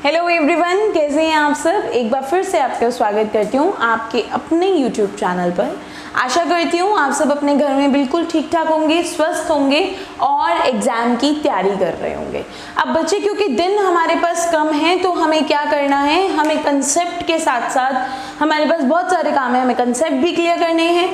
Hello everyone, कैसे हैं आप सब। एक बार फिर से आपका स्वागत करती हूँ आपके अपने यूट्यूब चैनल पर। आशा करती हूँ आप सब अपने घर में बिल्कुल ठीक ठाक होंगे, स्वस्थ होंगे और एग्जाम की तैयारी कर रहे होंगे। अब बच्चे, क्योंकि दिन हमारे पास कम है तो हमें क्या करना है, हमें कंसेप्ट के साथ साथ हमारे पास बहुत सारे काम है। हमें कंसेप्ट भी क्लियर करने हैं,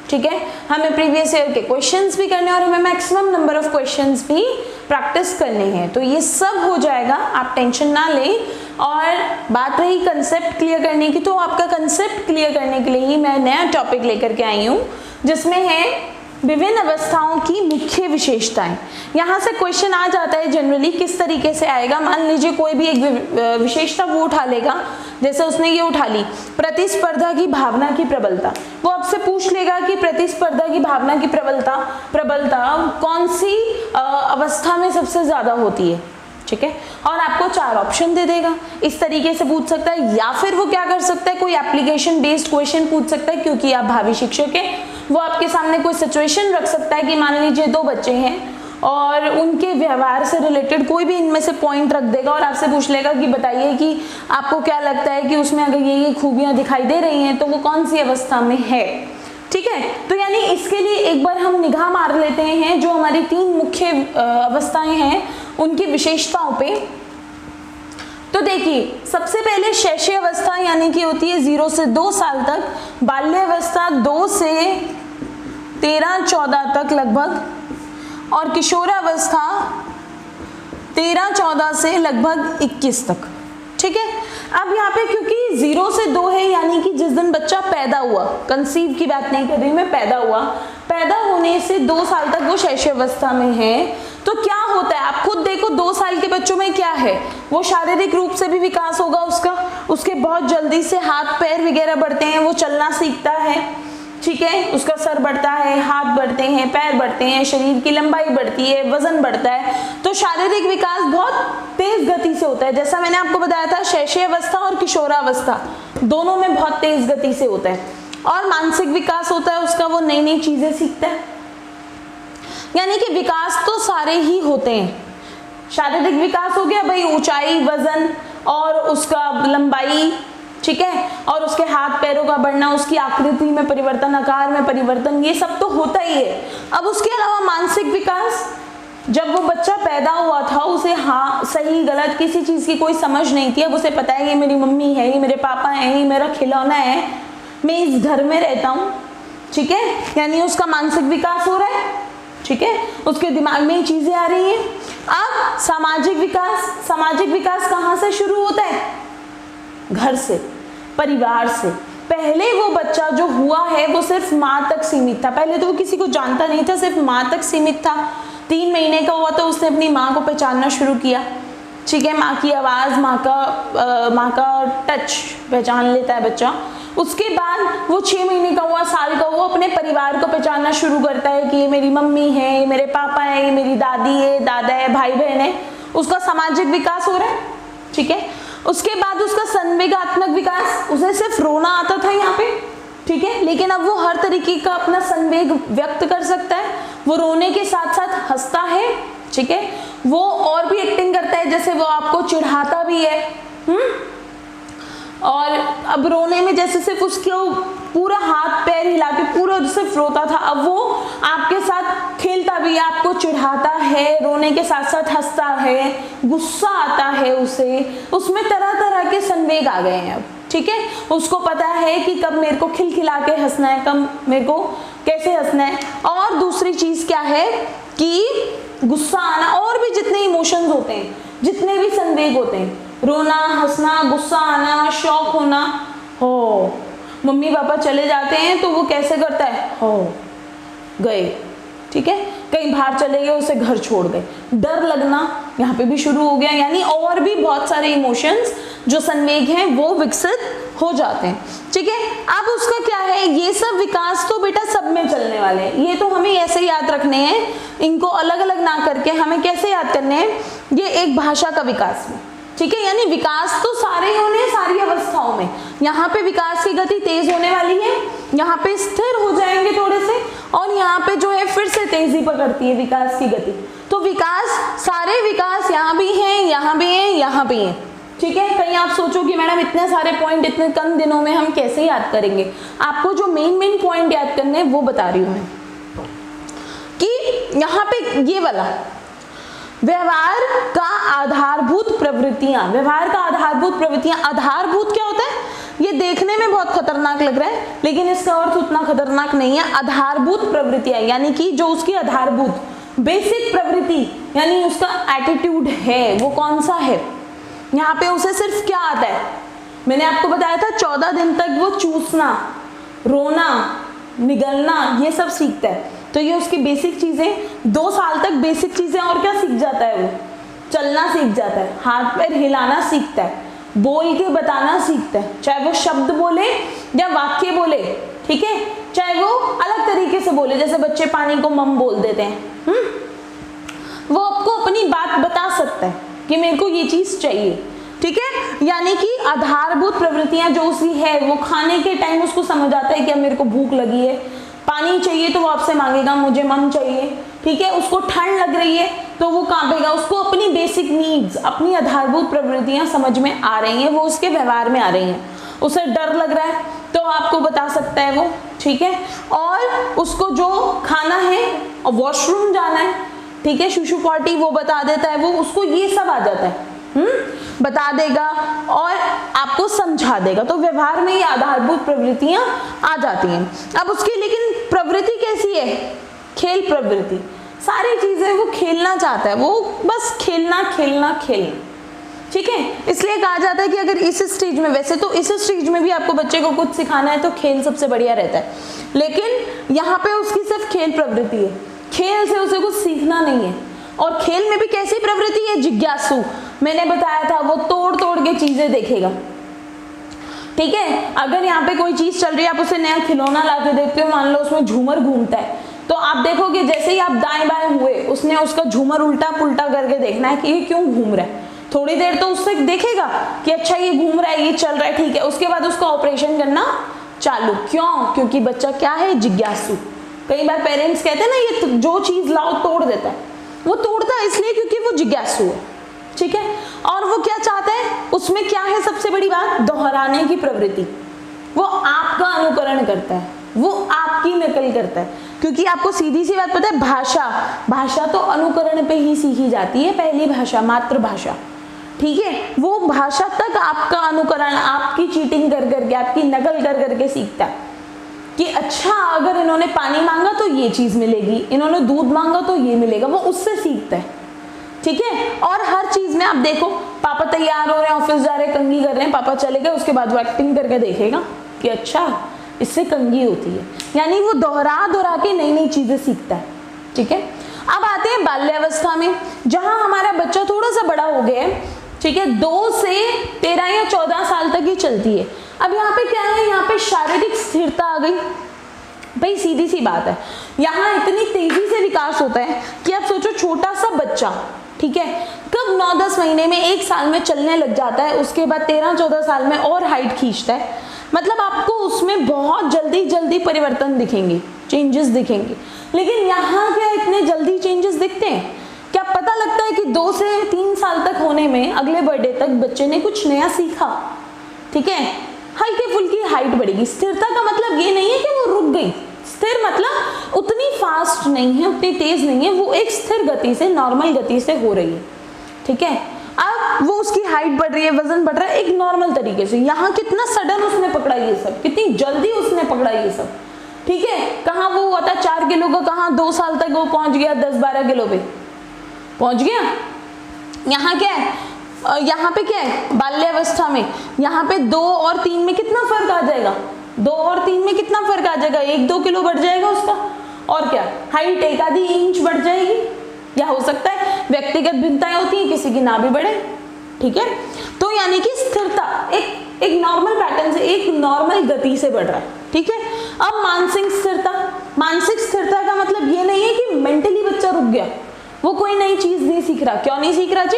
ठीक है, हमें प्रीवियस ईयर के क्वेश्चंस भी करने हैं और हमें मैक्सिमम नंबर ऑफ क्वेश्चंस भी प्रैक्टिस करने हैं। तो ये सब हो जाएगा, आप टेंशन ना लें। और बात रही कंसेप्ट क्लियर करने की, तो आपका कंसेप्ट क्लियर करने के लिए ही मैं नया टॉपिक लेकर के आई हूँ, जिसमें है विभिन्न अवस्थाओं की मुख्य विशेषताएं। यहाँ से क्वेश्चन आ जाता है जनरली, किस तरीके से आएगा। मान लीजिए कोई भी एक विशेषता वो उठा लेगा, जैसे उसने ये उठा ली प्रतिस्पर्धा की भावना की प्रबलता। वो आपसे पूछ लेगा कि प्रतिस्पर्धा की भावना की प्रबलता कौन सी अवस्था में सबसे ज्यादा होती है, ठीक है, और आपको 4 ऑप्शन दे देगा। इस तरीके से पूछ सकता है, या फिर वो क्या कर सकता है, कोई एप्लीकेशन बेस्ड क्वेश्चन पूछ सकता है, क्योंकि आप भावी शिक्षक हैं। वो आपके सामने कोई सिचुएशन रख सकता है कि मान लीजिए 2 बच्चे हैं और उनके व्यवहार से रिलेटेड कोई भी इनमें से पॉइंट रख देगा और आपसे पूछ लेगा कि बताइए कि आपको क्या लगता है कि उसमें अगर ये खूबियां दिखाई दे रही हैं तो वो कौन सी अवस्था में है, ठीक है। तो यानी इसके लिए एक बार हम निगाह मार लेते हैं जो हमारी 3 मुख्य अवस्थाएं हैं उनकी विशेषताओं पे। तो देखिए, सबसे पहले शैशव अवस्था यानी कि होती है 0 से 2 साल तक, बाल्यावस्था 2 से 13-14 तक लगभग, और किशोरावस्था 13-14 से लगभग 21 तक, ठीक है। अब यहाँ पे क्योंकि 0 से 2 है, यानी कि जिस दिन बच्चा पैदा हुआ, कंसीव की बात नहीं कर रही मैं, पैदा हुआ, पैदा होने से 2 साल तक वो शैशव अवस्था में है। तो क्या होता है, आप खुद देखो 2 साल के बच्चों में क्या है, वो शारीरिक रूप से भी विकास होगा उसके बहुत जल्दी से हाथ पैर वगैरह बढ़ते हैं, वो चलना सीखता है, ठीक है, उसका सर बढ़ता है, हाथ बढ़ते हैं, पैर बढ़ते हैं, शरीर की लंबाई बढ़ती है, वजन बढ़ता है। तो शारीरिक विकास बहुत तेज गति से होता है। जैसा मैंने आपको बताया था, शैशव अवस्था और किशोरावस्था दोनों में बहुत तेज गति से होता है। और मानसिक विकास होता है उसका, वो नई नई चीजें सीखता है। यानी कि विकास तो सारे ही होते हैं। शारीरिक विकास हो गया भाई, ऊंचाई, वजन और उसका लंबाई, ठीक है, और उसके हाथ पैरों का बढ़ना, उसकी आकृति में परिवर्तन, आकार में परिवर्तन, ये सब तो होता ही है। अब उसके अलावा मानसिक विकास, जब वो बच्चा पैदा हुआ था उसे हाँ सही गलत किसी चीज की कोई समझ नहीं थी। अब उसे पता है ये मेरी मम्मी है, ये मेरे पापा है, ये मेरा खिलौना है, मैं इस घर में रहता हूँ, ठीक है, यानी उसका मानसिक विकास हो रहा है, ठीक है, उसके दिमाग में चीजें आ रही हैं। अब सामाजिक विकास कहाँ से शुरू होता है, घर से, परिवार से। पहले वो बच्चा जो हुआ है वो सिर्फ माँ तक सीमित था, पहले तो वो किसी को जानता नहीं था, सिर्फ माँ तक सीमित था। 3 महीने का हुआ तो उसने अपनी माँ को पहचानना शुरू किया, ठीक है, माँ की आवाज, माँ का टच पहचान लेता है बच्चा। उसके बाद वो 6 महीने का हुआ, साल का हुआ, अपने परिवार को पहचानना शुरू करता है कि ये मेरी मम्मी है, ये मेरे पापा है, ये मेरी दादी है, दादा है, भाई बहन है। उसका सामाजिक विकास हो रहा है, ठीक है। उसके बाद उसका संवेगात्मक विकास, उसे सिर्फ रोना आता था यहाँ पे, ठीक है, लेकिन अब वो हर तरीके का अपना संवेग व्यक्त कर सकता है। वो रोने के साथ साथ हंसता है, ठीक है, वो और भी एक्टिंग करता है, जैसे वो आपको चिढ़ाता भी है, और अब रोने में जैसे सिर्फ उसको पूरा हाथ पैर हिला के पूरा सिर्फ रोता था, अब वो आपके साथ खेलता भी है, आपको चिढ़ाता है, रोने के साथ साथ हंसता है, गुस्सा आता है उसे, उसमें तरह तरह के संवेग आ गए हैं अब, ठीक है। उसको पता है कि कब मेरे को खिलखिला के हंसना है, कब मेरे को कैसे हंसना है। और दूसरी चीज क्या है कि गुस्सा आना, और भी जितने इमोशंस होते हैं, जितने भी संवेग होते हैं, रोना, हंसना, गुस्सा आना, शौक होना, हो मम्मी पापा चले जाते हैं तो वो कैसे करता है, हो गए, ठीक है, कहीं बाहर चले गए, उसे घर छोड़ गए, डर लगना यहाँ पे भी शुरू हो गया। यानी और भी बहुत सारे इमोशंस जो संवेग हैं वो विकसित हो जाते हैं, ठीक है। अब उसका क्या है, ये सब विकास तो बेटा सब में चलने वाले हैं, ये तो हमें ऐसे याद रखने हैं, इनको अलग अलग ना करके हमें कैसे याद करने हैं, ये एक भाषा का विकास में, ठीक है। यानी विकास तो सारे होने, सारी अवस्थाओं में। यहाँ पे विकास की गति तेज होने वाली है, यहाँ पे स्थिर हो जाएंगे थोड़े से, और यहाँ पे जो है फिर से तेजी पकड़ती है विकास की गति। तो विकास, सारे विकास यहाँ भी हैं, यहाँ भी हैं, यहाँ भी हैं, ठीक है। कहीं आप सोचो कि मैडम इतने सारे पॉइंट इतने कम दिनों में हम कैसे याद करेंगे, आपको जो मेन पॉइंट याद करने हैं वो बता रही हूं मैं, कि यहाँ पे ये वाला व्यवहार का आधारभूत प्रवृत्तियां, व्यवहार का आधारभूत प्रवृत्तियां, आधारभूत क्या होता है, ये देखने में बहुत खतरनाक लग रहा है लेकिन इसका अर्थ उतना खतरनाक नहीं है। आधारभूत प्रवृत्तियां यानी कि जो उसकी आधारभूत बेसिक प्रवृत्ति यानी उसका एटीट्यूड है वो कौन सा है, यहाँ पे उसे सिर्फ क्या आता है, मैंने आपको बताया था 14 दिन तक वो चूसना, रोना, निगलना ये सब सीखता है, तो ये उसकी बेसिक चीजें। 2 साल तक बेसिक चीजें और क्या सीख जाता है, वो चलना सीख जाता है, हाथ पैर हिलाना सीखता है, बोल के बताना सीखता है, चाहे वो शब्द बोले या वाक्य बोले, ठीक है, चाहे वो अलग तरीके से बोले, जैसे बच्चे पानी को मम बोल देते हैं, वो आपको अपनी बात बता सकता है कि मेरे को ये चीज चाहिए, ठीक है। यानी कि आधारभूत प्रवृत्तियां जो उसकी है, वो खाने के टाइम उसको समझ आता है कि अब मेरे को भूख लगी है, पानी चाहिए तो वो आपसे मांगेगा मुझे मम चाहिए, ठीक है, उसको ठंड लग रही है तो वो कांपेगा, उसको अपनी बेसिक नीड्स, अपनी आधारभूत प्रवृत्तियां समझ में आ रही हैं, वो उसके व्यवहार में आ रही हैं। उसे डर लग रहा है तो आपको बता सकता है वो, ठीक है, और उसको जो खाना है और वॉशरूम जाना है, ठीक है, शुशु पॉटी वो बता देता है, वो उसको ये सब आ जाता है, बता देगा और आपको समझा देगा, तो व्यवहार में ये आधारभूत प्रवृत्तियां आ जाती हैं। अब उसकी लेकिन प्रवृत्ति कैसी है, खेल प्रवृत्ति, सारी चीजें वो खेलना चाहता है, वो बस खेलना खेलना खेलना, ठीक है। इसलिए कहा जाता है कि अगर इस स्टेज में, वैसे तो इस स्टेज में भी आपको बच्चे को कुछ सिखाना है तो खेल सबसे बढ़िया रहता है, लेकिन यहाँ पे उसकी सिर्फ खेल प्रवृत्ति है, खेल से उसे कुछ सीखना नहीं है। और खेल में भी कैसी प्रवृत्ति है, जिज्ञासु, मैंने बताया था वो तोड़ तोड़ के चीजें देखेगा, ठीक है। अगर यहाँ पे कोई चीज चल रही है, आप उसे नया खिलौना ला के देखते हो, मान लो उसमें झूमर घूमता है, तो आप देखोगे जैसे ही आप दाएं बाएं हुए, उसने उसका झूमर उल्टा पुल्टा करके देखना है कि ये क्यों घूम रहा है, थोड़ी देर तो उससे देखेगा कि अच्छा ये घूम रहा है, ये चल रहा है, ठीक है, उसके बाद उसका ऑपरेशन करना चालू, क्यों, क्योंकि बच्चा क्या है, जिज्ञासु। कई बार पेरेंट्स कहते हैं ना ये जो चीज लाओ तोड़ देता है, वो तोड़ता है इसलिए क्योंकि वो जिज्ञासु है, ठीक है। और वो क्या चाहता है, उसमें क्या है सबसे बड़ी बात, दोहराने की प्रवृत्ति, वो आपका अनुकरण करता है, वो आपकी नकल करता है, क्योंकि आपको सीधी सी बात पता है, भाषा तो अनुकरण पे ही सीखी जाती है, पहली भाषा मातृभाषा, ठीक है, वो भाषा तक आपका अनुकरण, आपकी चीटिंग कर करके, आपकी नकल कर करके सीखता है कि अच्छा अगर इन्होंने पानी मांगा तो ये चीज मिलेगी, इन्होंने दूध मांगा तो ये मिलेगा, वो उससे सीखता है, ठीक है। और हर चीज में आप देखो, पापा तैयार हो रहे हैं, ऑफिस जा रहे हैं, कंघी कर रहे हैं, पापा चले गए, उसके बाद वो एक्टिंग करके देखेगा कि अच्छा इससे कंघी होती है, यानी वो दोहरा के नई नई चीजें सीखता है, ठीक है। अब आते हैं बाल्यावस्था में, जहां हमारा बच्चा थोड़ा सा बड़ा हो गया है, ठीक है, 2 से 13 या 14 साल तक ही चलती है। अब यहाँ पे क्या है, यहाँ पे शारीरिक स्थिरता आ गई, भाई सीधी सी बात है, यहाँ इतनी तेजी से विकास होता है कि आप सोचो छोटा सा बच्चा, ठीक है, कब 9-10 महीने में 1 साल में चलने लग जाता है, उसके बाद 13-14 साल में और हाइट खींचता है, मतलब आपको उसमें बहुत जल्दी जल्दी परिवर्तन दिखेंगे, चेंजेस दिखेंगे। लेकिन यहाँ क्या इतने जल्दी चेंजेस दिखते हैं क्या, पता लगता है कि 2 से 3 साल तक होने में, अगले बर्थडे तक बच्चे ने कुछ नया सीखा, ठीक है, हल्की फुल्की हाइट बढ़ेगी। स्थिरता का मतलब ये नहीं है कि वो रुक गई, स्थिर मतलब उतनी फास्ट नहीं है, उतनी तेज नहीं है, वो एक स्थिर गति से, नॉर्मल गति से हो रही है, ठीक है। अब वो उसकी हाइट बढ़ रही है, वजन बढ़ रहा है एक नॉर्मल तरीके से, यहाँ कितना सडन उसने पकड़ा ये सब, कितनी जल्दी उसने पकड़ा ये सब, ठीक है। कहाँ वो हुआ था 4 किलो का, कहाँ 2 साल तक वो पहुंच गया 10-12 किलो पे पहुंच गया। यहाँ क्या है, यहाँ पे क्या है, बाल्यावस्था में यहाँ पे 2 और 3 में कितना फर्क आ जाएगा, 2 और 3 में कितना फर्क आ जाएगा, 1-2 किलो बढ़ जाएगा उसका, और क्या हाइट 1-आधी इंच बढ़ जाएगी, या हो सकता है व्यक्तिगत भिन्नताएं होती है, किसी की ना भी बढ़े, ठीक है। तो यानी कि स्थिरता एक नॉर्मल पैटर्न से, एक नॉर्मल गति से बढ़ रहा है, ठीक है। अब मानसिक स्थिरता का मतलब ये नहीं है कि मेंटली बच्चा रुक गया, वो कोई नई चीज नहीं सीख रहा, क्यों नहीं सीख रहा जी,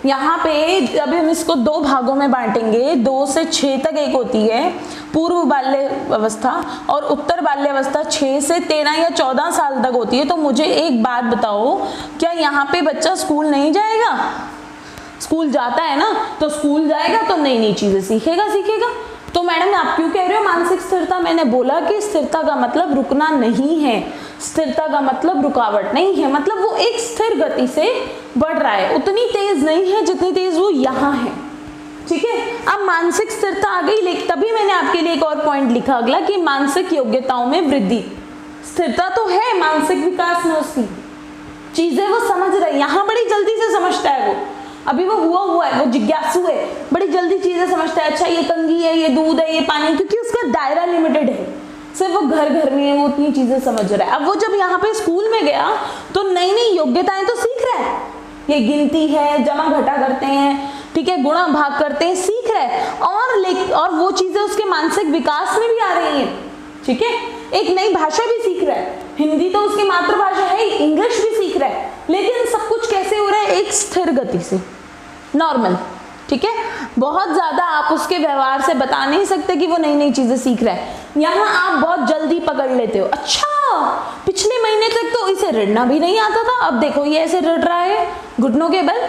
यहाँ पे जब हम इसको 2 भागों में बांटेंगे, 2 से 6 तक एक होती है पूर्व बाल्यावस्था और उत्तर बाल्यावस्था 6 से 13 या 14 साल तक होती है। तो मुझे एक बात बताओ, क्या यहाँ पे बच्चा स्कूल नहीं जाएगा, स्कूल जाता है ना, तो स्कूल जाएगा तो नई नई चीजें सीखेगा। तो मैडम आप क्यों कह रहे हो मानसिक स्थिरता? मैंने बोला कि स्थिरता का मतलब रुकना नहीं है, स्थिरता का मतलब रुकावट नहीं है, मतलब वो एक स्थिर गति से बढ़ रहा है, उतनी तेज नहीं है जितनी तेज वो यहाँ है। ठीक है, अब मानसिक स्थिरता आ गई, लेकिन तभी मैंने आपके लिए एक और पॉइंट लिखा अगला कि मानसिक योग्यताओं में वृद्धि। स्थिरता तो है मानसिक विकास में, उसकी चीजें वो समझ रहा है, यहाँ बड़ी जल्दी से समझता है वो, अभी वो हुआ है, वो जिज्ञासु है, बड़ी जल्दी चीजें समझता है। अच्छा ये कंघी है, ये दूध है, ये पानी, क्योंकि उसका दायरा लिमिटेड है, सिर्फ वो घर में है, वो उतनी चीजें समझ रहा है। अब वो जब यहाँ पे स्कूल में गया तो नई नई योग्यताएं तो सीख रहा है, ये गिनती है, जमा घटा करते हैं, ठीक है, गुणा भाग करते हैं, सीख रहा है, और वो चीजें उसके मानसिक विकास में भी आ रही हैं। ठीक है, एक नई भाषा भी सीख रहा है, हिंदी तो उसकी मातृभाषा है, इंग्लिश भी सीख रहा है, लेकिन सब कुछ कैसे हो रहा है? एक स्थिर गति से, नॉर्मल। ठीक है, बहुत ज्यादा आप उसके व्यवहार से बता नहीं सकते कि वो नई नई चीजें सीख रहा है। यहाँ आप बहुत जल्दी पकड़ लेते हो, अच्छा पिछले महीने तक तो इसे रड़ना भी नहीं आता था, अब देखो ये ऐसे रड़ रहा है घुटनों के बल।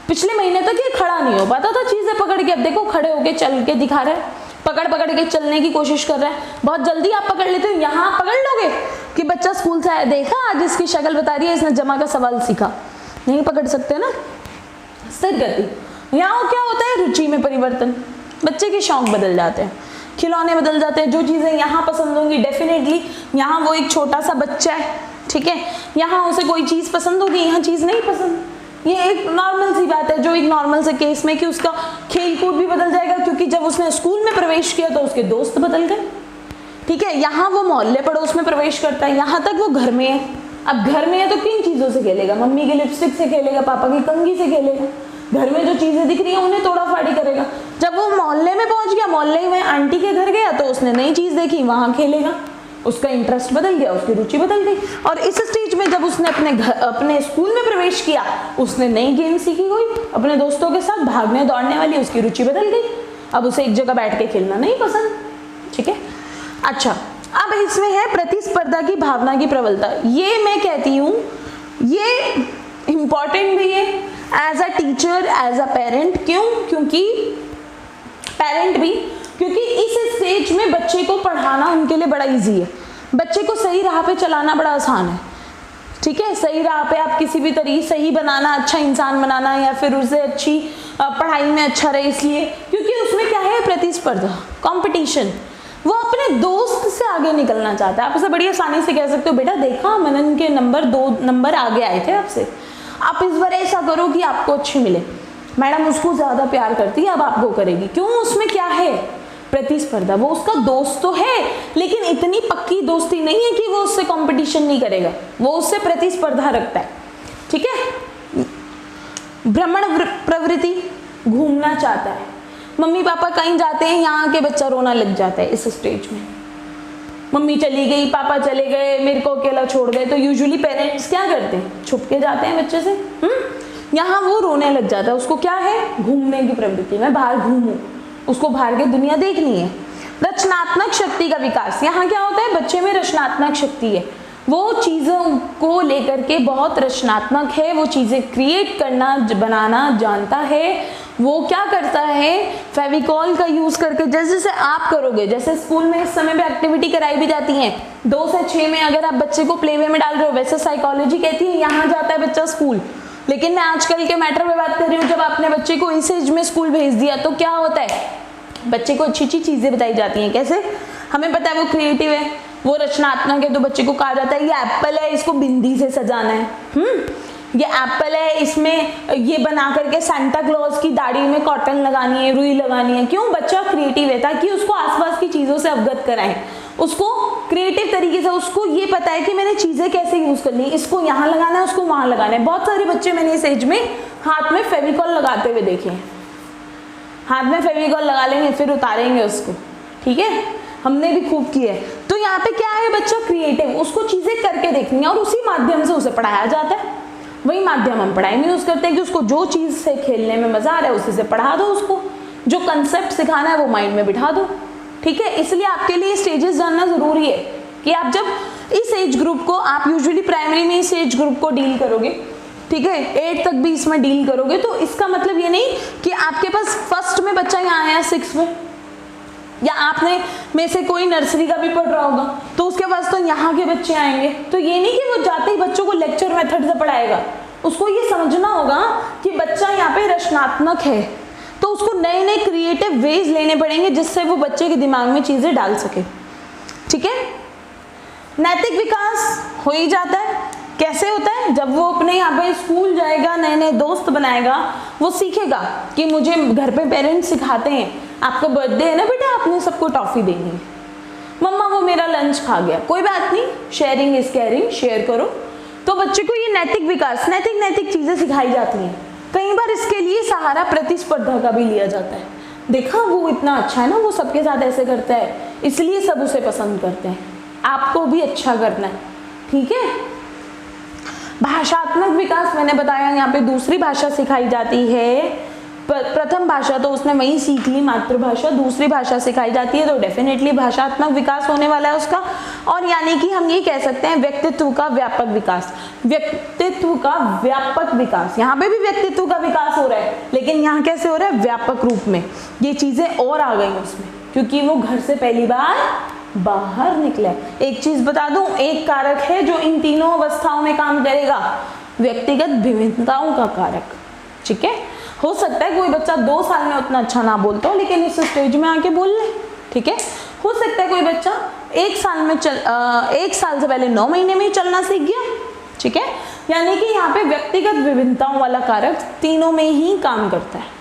पिछले महीने तक ये खड़ा नहीं हो पाता था चीजें पकड़ के, अब देखो खड़े होके चल के दिखा रहा है, पकड़ के चलने की कोशिश कर रहा है। बहुत जल्दी आप पकड़ लेते हो। यहाँ पकड़ लोगे कि बच्चा स्कूल से आया, देखा आज इसकी शक्ल बता रही है, इसने जमा का सवाल सीखा, नहीं पकड़ सकते ना, स्थिर गति। यहाँ क्या होता है? रुचि में परिवर्तन, बच्चे के शौक बदल जाते हैं, खिलौने बदल जाते हैं, जो चीजें यहाँ पसंद होंगी डेफिनेटली यहाँ वो एक छोटा सा बच्चा है, ठीक है, यहाँ उसे कोई चीज पसंद होगी, यहाँ चीज नहीं पसंद। ये एक नॉर्मल सी बात है, जो एक नॉर्मल से केस में कि उसका खेल कूद भी बदल जाएगा, क्योंकि जब उसने स्कूल में प्रवेश किया तो उसके दोस्त बदल गए। ठीक है, यहाँ वो मोहल्ले पड़ोस में प्रवेश करता है, यहाँ तक वो घर में है। अब घर में है तो किन चीजों से खेलेगा? मम्मी की लिपस्टिक से खेलेगा, पापा की कंघी से खेलेगा, घर में जो चीजें दिख रही है उन्हें तोड़ा फाड़ी करेगा। जब वो मोहल्ले में पहुंच गया, मोहल्ले में आंटी के घर गया तो उसने नई चीज देखी, वहां खेलेगा, उसका इंटरेस्ट बदल गया, उसकी रुचि बदल गई। और इस स्टेज में जब उसने अपने स्कूल में प्रवेश किया, उसने नई गेम सीखी कोई अपने दोस्तों के साथ भागने दौड़ने वाली, उसकी रुचि बदल गई, अब उसे एक जगह बैठ के खेलना नहीं पसंद। ठीक है, अच्छा अब इसमें है प्रतिस्पर्धा की भावना की प्रबलता। ये मैं कहती हूँ ये इंपॉर्टेंट भी है as a teacher, as a parent. क्यों? क्योंकि पेरेंट भी, क्योंकि इस स्टेज में बच्चे को पढ़ाना उनके लिए बड़ा इजी है, बच्चे को सही राह पे चलाना बड़ा आसान है। ठीक है, सही राह पे आप किसी भी तरीके सही बनाना, अच्छा इंसान बनाना, या फिर उसे अच्छी पढ़ाई में अच्छा रहे, इसलिए क्योंकि उसमें क्या है? प्रतिस्पर्धा, कंपटीशन। वो अपने दोस्त से आगे निकलना चाहता है। आप उसे बड़ी आसानी से कह सकते हो, बेटा देखा मनन के नंबर 2 नंबर आगे आए थे आपसे, आप इस बार ऐसा करो कि आपको अच्छे मिले। मैडम उसको ज्यादा प्यार करती है, अब आपको करेगी। क्यों? उसमें क्या है? प्रतिस्पर्धा। वो उसका दोस्त तो है, लेकिन इतनी पक्की दोस्ती नहीं है कि वो उससे कंपटीशन नहीं करेगा, वो उससे प्रतिस्पर्धा रखता है। ठीक है, भ्रमण प्रवृत्ति, घूमना चाहता है। मम्मी पापा कहीं जाते हैं, यहाँ के बच्चा रोना लग जाता है इस स्टेज में, मम्मी चली गई, पापा चले गए, मेरे को अकेला छोड़ गए। तो यूजुअली पेरेंट्स क्या करते हैं? छुप के जाते हैं बच्चे से। यहाँ वो रोने लग जाता है, उसको क्या है? घूमने की प्रवृत्ति, मैं बाहर घूमूं, उसको बाहर की दुनिया देखनी है। रचनात्मक शक्ति का विकास, यहाँ क्या होता है? बच्चे में रचनात्मक शक्ति है, वो चीज़ों को लेकर के बहुत रचनात्मक है, वो चीज़ें क्रिएट करना, बनाना जानता है। वो क्या करता है? फेविकॉल का यूज करके, जैसे जैसे आप करोगे, जैसे स्कूल में इस समय पे एक्टिविटी कराई भी जाती है 2 से 6 में, अगर आप बच्चे को प्ले वे में डाल रहे हो, वैसे साइकोलॉजी कहती है यहाँ जाता है बच्चा स्कूल। लेकिन मैं आजकल के मैटर में बात कर रही हूँ, जब आपने बच्चे को इस एज में स्कूल भेज दिया तो क्या होता है? बच्चे को अच्छी अच्छी चीजें बताई जाती हैं। कैसे? हमें पता है वो क्रिएटिव है, वो रचनात्मक है, तो बच्चे को कहा जाता है ये एप्पल है, इसको बिंदी से सजाना है। ये एप्पल है, इसमें ये बना करके सांता क्लॉज की दाढ़ी में कॉटन लगानी है, रुई लगानी है। क्यों? बच्चा क्रिएटिव है, ताकि उसको आसपास की चीजों से अवगत कराएं, उसको क्रिएटिव तरीके से, उसको ये पता है कि मैंने चीजें कैसे यूज करनी है, इसको यहाँ लगाना है, उसको वहां लगाना है। बहुत सारे बच्चे मैंने इस एज में हाथ में फेविकॉल लगाते हुए देखे हैं, हाथ में फेविकॉल लगा लेंगे फिर उतारेंगे उसको। ठीक है, हमने भी खूब किया है। तो यहाँ पे क्या है? बच्चा क्रिएटिव, उसको चीजें करके देखनी है और उसी माध्यम से उसे पढ़ाया जाता है। वही माध्यम हम पढ़ाई में यूज करते हैं कि उसको जो चीज से खेलने में मजा आ रहा है उसी से पढ़ा दो, उसको जो कंसेप्ट सिखाना है वो माइंड में बिठा दो। ठीक है, इसलिए आपके लिए स्टेजेस जानना जरूरी है कि आप जब इस एज ग्रुप को, आप यूजुअली प्राइमरी में इस एज ग्रुप को डील करोगे, ठीक है, 8 तक भी इसमें डील करोगे। तो इसका मतलब ये नहीं कि आपके पास फर्स्ट में बच्चा यहाँ आया 6 में, या आपने में से कोई नर्सरी का भी पढ़ रहा होगा तो उसके पास तो यहाँ के बच्चे आएंगे। तो ये नहीं कि वो जाते ही बच्चों को लेक्चर मेथड से पढ़ाएगा, उसको ये समझना होगा कि बच्चा यहाँ पे रचनात्मक है, तो उसको नए नए क्रिएटिव वेज लेने पड़ेंगे जिससे वो बच्चे के दिमाग में चीजें डाल सके। ठीक है, नैतिक विकास हो ही जाता है। कैसे होता है? जब वो अपने यहाँ पे स्कूल जाएगा, नए नए दोस्त बनाएगा, वो सीखेगा कि मुझे घर पे पेरेंट्स सिखाते हैं आपका बर्थडे है ना बेटा, आपने सबको टॉफी देनी है, मम्मा वो मेरा लंच खा गया, कोई बात नहीं, शेयरिंग इज केयरिंग, शेयर करो। तो बच्चे को ये नैतिक विकास, नैतिक चीजें सिखाई जाती हैं। कई बार इसके लिए सहारा प्रतिस्पर्धा का भी लिया जाता है। देखा वो इतना अच्छा है ना, वो सबके साथ ऐसे करता है, इसलिए सब उसे पसंद करते हैं, आपको भी अच्छा करना है। ठीक है, भाषात्मक विकास मैंने बताया, यहाँ पे दूसरी भाषा सिखाई जाती है। प्रथम भाषा तो उसने वहीं सीख ली, मातृभाषा, दूसरी भाषा सिखाई जाती है, तो डेफिनेटली भाषात्मक विकास होने वाला है उसका। और यानी कि हम ये कह सकते हैं व्यक्तित्व का व्यापक विकास, व्यक्तित्व का व्यापक विकास। यहाँ पे भी व्यक्तित्व का विकास हो रहा है, लेकिन यहाँ कैसे हो रहा है? व्यापक रूप में। ये चीजें और आ गई उसमें, क्योंकि वो घर से पहली बार बाहर निकला। एक चीज बता दूं, एक कारक है जो इन तीनों अवस्थाओं में काम करेगा, व्यक्तिगत विभिन्नताओं का कारक। ठीक है, हो सकता है कोई बच्चा 2 साल में उतना अच्छा ना बोलता हो, लेकिन इस स्टेज में आके बोल ले। ठीक है, हो सकता है कोई बच्चा 1 साल में 1 साल से पहले 9 महीने में ही चलना सीख गया। ठीक है, यानी कि यहाँ पे व्यक्तिगत विभिन्नताओं वाला कारक तीनों में ही काम करता है।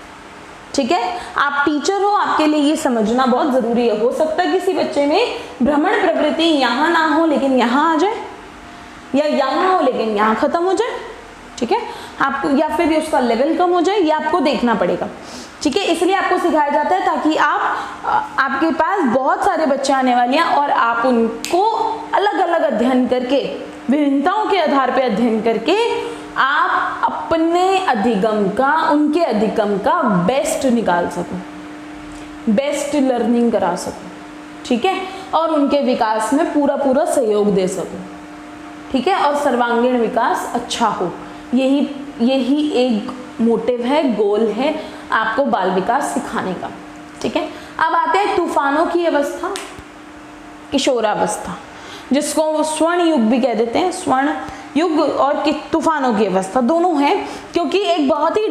ठीक है, आप टीचर हो, आपके लिए ये समझना बहुत जरूरी है। हो सकता है किसी बच्चे में भ्रमण प्रवृत्ति यहाँ ना हो लेकिन यहाँ आ जाए, या यहाँ हो लेकिन यहाँ खत्म हो जाए। ठीक है, आपको, या फिर उसका लेवल कम हो जाए, ये आपको देखना पड़ेगा। ठीक है, इसलिए आपको सिखाया जाता है ताकि आपके पास बहुत सारे बच्चे आने वाले हैं और आप उनको अलग अलग अध्ययन करके, विभिन्नताओं के आधार पर अध्ययन करके आप अपने अधिगम का, उनके अधिगम का बेस्ट निकाल सको, बेस्ट लर्निंग करा सको। ठीक है, और उनके विकास में पूरा सहयोग दे सको। ठीक है, और सर्वांगीण विकास अच्छा हो, यही एक मोटिव है, गोल है आपको बाल विकास सिखाने का। ठीक है, अब आते हैं तूफानों की अवस्था, किशोरावस्था, जिसको स्वर्ण युग भी कह देते हैं। स्वर्ण युग और तूफानों की अवस्था दोनों हैं, क्योंकि एक बहुत ही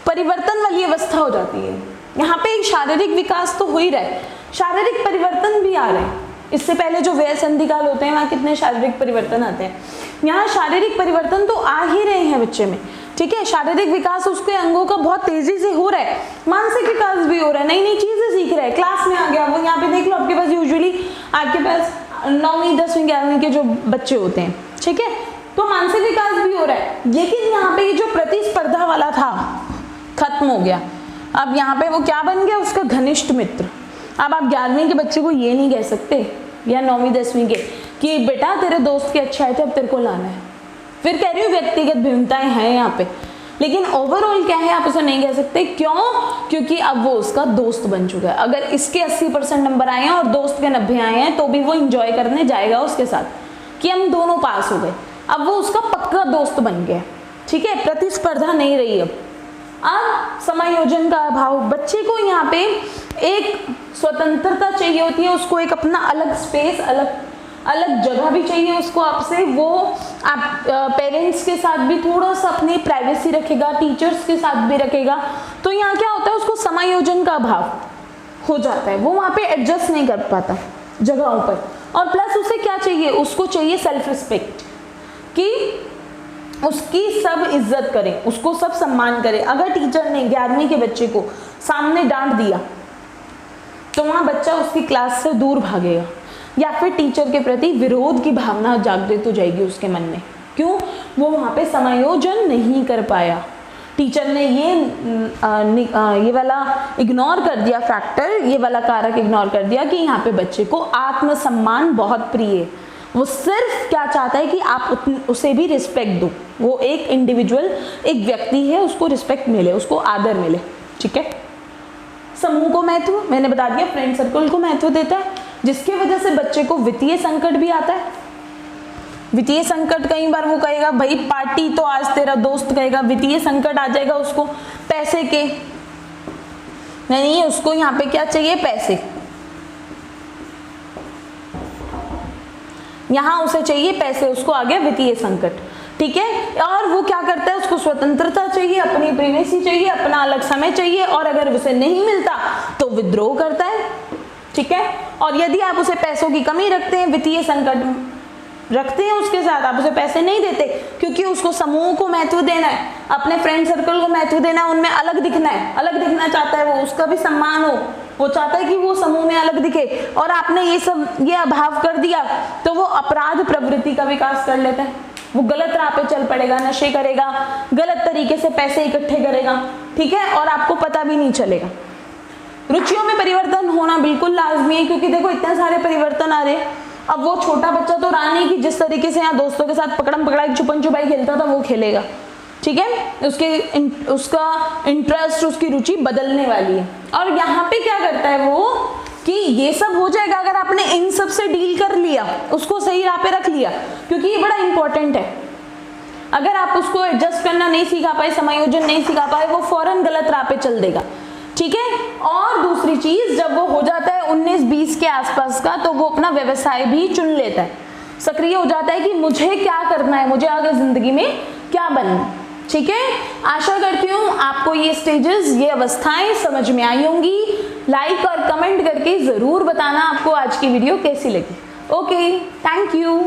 परिवर्तन वाली अवस्था हो जाती है। यहाँ पे एक शारीरिक विकास तो हो ही रहा है, शारीरिक परिवर्तन भी आ रहे हैं। इससे पहले जो व्यय संधि काल होते हैं वहाँ कितने शारीरिक परिवर्तन आते हैं, यहाँ शारीरिक परिवर्तन तो आ ही रहे हैं बच्चे में। ठीक है, शारीरिक विकास उसके अंगों का बहुत तेजी से हो रहा है, मानसिक विकास भी हो रहा है, नई नई चीजें सीख रहा है, क्लास में आ गया वो। यहाँ पे देख लो, आपके पास यूजुअली आपके पास 9वीं 10वीं 11वीं के जो बच्चे होते हैं, ठीक है, तो मानसिक विकास भी हो रहा है। लेकिन यहाँ पे जो प्रतिस्पर्धा वाला था खत्म हो गया। अब यहाँ पे वो क्या बन गया? उसका घनिष्ठ मित्र। अब आप 11वीं के बच्चे को ये नहीं कह सकते या 9वीं 10वीं के कि बेटा तेरे दोस्त के अच्छे आए थे, अब तेरे को लाना है। फिर कह रही हूँ व्यक्तिगत भिन्नताएं हैं यहाँ पे, लेकिन ओवरऑल क्या है आप उसे नहीं कह सकते। क्यों? क्योंकि अब वो उसका दोस्त बन चुका है। अगर इसके 80% नंबर आए हैं और दोस्त के 90 आए हैं तो भी वो इंजॉय करने जाएगा उसके साथ कि हम दोनों पास हो गए। अब वो उसका पक्का दोस्त बन गया। ठीक है, प्रतिस्पर्धा नहीं रही। अब समायोजन का अभाव, बच्चे को यहाँ पे एक स्वतंत्रता चाहिए होती है, उसको एक अपना अलग स्पेस, अलग जगह भी चाहिए उसको आपसे। वो आप पेरेंट्स के साथ भी थोड़ा सा अपनी प्राइवेसी रखेगा, टीचर्स के साथ भी रखेगा। तो यहाँ क्या होता है, उसको समायोजन का अभाव हो जाता है, वो वहाँ पे एडजस्ट नहीं कर पाता जगहों पर। और प्लस उसे क्या चाहिए? उसको चाहिए सेल्फ रिस्पेक्ट, कि उसकी सब इज्जत करें, उसको सब सम्मान करें। अगर टीचर ने 11वीं के बच्चे को सामने डांट दिया तो वहाँ बच्चा उसकी क्लास से दूर भागेगा, या फिर टीचर के प्रति विरोध की भावना जागृत हो जाएगी उसके मन में। क्यों? वो वहाँ पे समायोजन नहीं कर पाया। टीचर ने ये वाला इग्नोर कर दिया फैक्टर, ये वाला कारक इग्नोर कर दिया कि यहाँ पे बच्चे को आत्मसम्मान बहुत प्रिय है। वो सिर्फ क्या चाहता है कि आप उसे भी रिस्पेक्ट दो। वो एक इंडिविजुअल, एक व्यक्ति है, उसको रिस्पेक्ट मिले, उसको आदर मिले। ठीक है, समूह को महत्व मैंने बता दिया, फ्रेंड सर्कल को महत्व देता है, जिसकी वजह से बच्चे को वित्तीय संकट भी आता है। वित्तीय संकट, कई बार वो कहेगा भाई पार्टी, तो आज तेरा दोस्त कहेगा वित्तीय संकट आ जाएगा उसको पैसे के, नहीं उसको यहाँ पे क्या चाहिए, पैसे, यहां उसे चाहिए पैसे, उसको आ गया वित्तीय संकट, ठीक है। और वो क्या करता है, उसको स्वतंत्रता चाहिए, अपनी प्राइवेसी चाहिए, अपना अलग समय चाहिए, और अगर उसे नहीं मिलता तो विद्रोह करता है, ठीक है। और यदि आप उसे पैसों की कमी रखते हैं, वित्तीय संकट रखते हैं उसके साथ, आप उसे पैसे नहीं देते क्योंकि उसको समूह को महत्व देना है, अपने फ्रेंड सर्कल को महत्व देना है, उनमें अलग दिखना है, अलग दिखना चाहता है वो, उसका भी सम्मान हो, वो चाहता है कि वो समूह में अलग दिखे, और आपने ये अभाव कर दिया तो वो अपराध प्रवृत्ति का विकास कर लेता है, वो गलत राह पे चल पड़ेगा, नशे करेगा, गलत तरीके से पैसे इकट्ठे करेगा, ठीक है, और आपको पता भी नहीं चलेगा। रुचियों में परिवर्तन होना बिल्कुल लाजमी है, क्योंकि देखो इतने सारे परिवर्तन आ रहे हैं। अब वो छोटा बच्चा तो रहा नहीं कि जिस तरीके से यहाँ दोस्तों के साथ पकड़म पकड़ाई छुपन छुपाई खेलता था वो खेलेगा, ठीक है, उसका इंटरेस्ट, उसकी रुचि बदलने वाली है। और यहाँ पे क्या करता है वो कि ये सब हो जाएगा अगर आपने इन सब से डील कर लिया, उसको सही राह पे रख लिया, क्योंकि ये बड़ा इंपॉर्टेंट है। अगर आप उसको एडजस्ट करना नहीं सिखा पाए, समायोजन नहीं सिखा पाए, वो फौरन गलत राह पे चल देगा, ठीक है। और दूसरी चीज, जब वो हो जाता है 19-20 के आसपास का, तो वो अपना व्यवसाय भी चुन लेता है, सक्रिय हो जाता है कि मुझे क्या करना है, मुझे आगे जिंदगी में क्या बनना, ठीक है। आशा करती हूँ आपको ये स्टेजेस, ये अवस्थाएं समझ में आई होंगी। लाइक और कमेंट करके जरूर बताना आपको आज की वीडियो कैसी लगी। Okay, thank you.